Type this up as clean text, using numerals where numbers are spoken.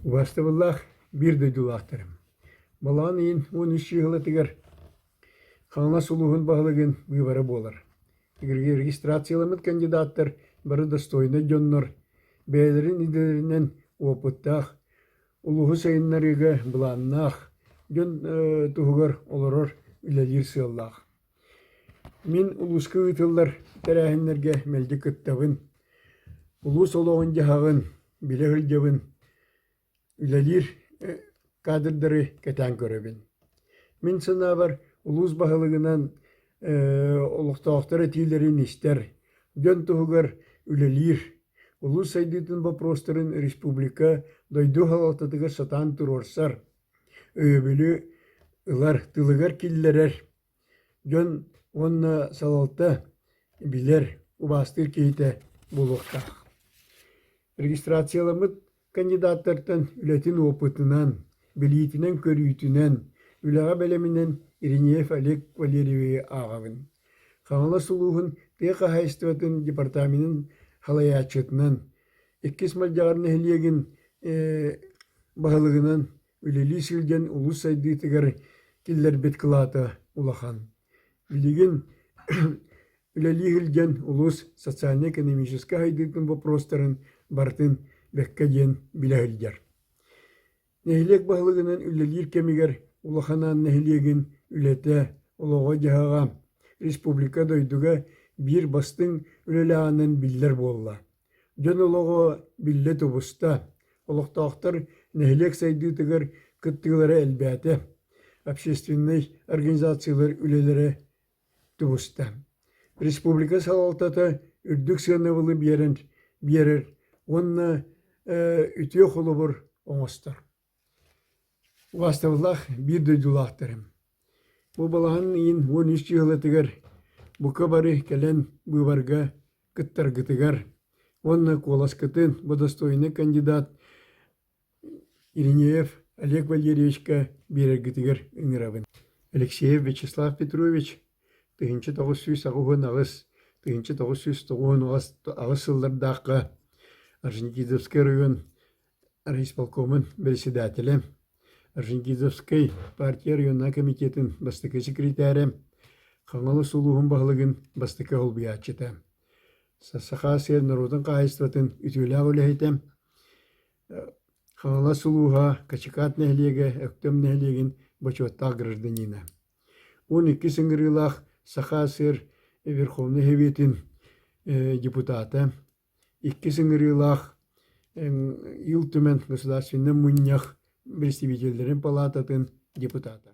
Убастыбыллах bir дөйдулақтырым. Балан ейін 13 жылы тігір. Қаңла сұлуғын бағылығын бұйбары болар. Тігірге регистрациялымыт кандидаттар бары достойны жоннор. Бәйлерін иделерінен опыттақ, улуғы сайынларыға бұланнақ, жон тұғығыр олырыр үлелер сыллақ. Мен улусқы ұйтылар тәрәхінлерге мәлді күттавын, улус олығын жағағын, біле ғылжавын, үлелер кадрдары кәтән көребін. Мен сына бар улус бағылығынан олықтауқтары тийлерін істер, жон тұғығыр үлелер, улус сайдытын вопростарын республика дойду халалтатыгы сатан турорсар, өйөбілі ылар тылыгар киллерер, жон онна салалта билер убастыр кейте болуқтақ. Регистрациялымыт кандидаттартан үлетін опытынан, білейтінен көрүйтінен, үліға бәлемінен Иринеев Олег Валерьеве ағавын. Қаңала сұлуғын теқа хайстыватын департаментін халаячытынан, еккес малжағар нәхілеген бағылығынан үлелі сілген улус сайдытығар келлер бет қылаты улахан. Білеген үлелі хілген улус социально-экономическа хайдытын вопростарын бартын бәккәден біләхілдер. Нәхілек бағылығынан үлелер кемігер улаханан нәхілеген үлеті улаға жағаға республика дойдуға bir bastın ülelağının biller bolla. Jön oloğu bille tubusta. Oloqtağıqtar nehlek saydıtıgır kıttıgıları elbette. Общественный организациялар ülelere tubusta. Республика салалтаты үрдік сынывылы берер. Онна үтіе қолы бұр оңыстар. Уаставылақ bir дөйдулақтырым. Бұл балағын ең 13 жылытығыр Бұқа бары кәлен бұйбарға кыттаргытыгар. Онна коласкытын бодостойны кандидат Иринеев Олег Валерьевичка берергітігер үңірабын. Алексеев Вячеслав Петрович 1909 ағыз, 1909 ағыз сыллардаққа Орджоникидзевский район райисполкомын председателі, Орджоникидзевский партия районна комитетін бастықы секретәрі, Қаңалы сұлуғын бағылығын бастықы олбиятчыта. Сасаға сер народын қайыстыватын үтілі ағылы Қаңала сұлуға качыкат нәхлеге, өктім нәхлеген бачуаттақ гражданина. 12 сыңғырылақ сақа сер Верховный Хеветін депутаты, 2 сыңғырылақ ил түмен государственный мұнях представительдерін палататын депутаты.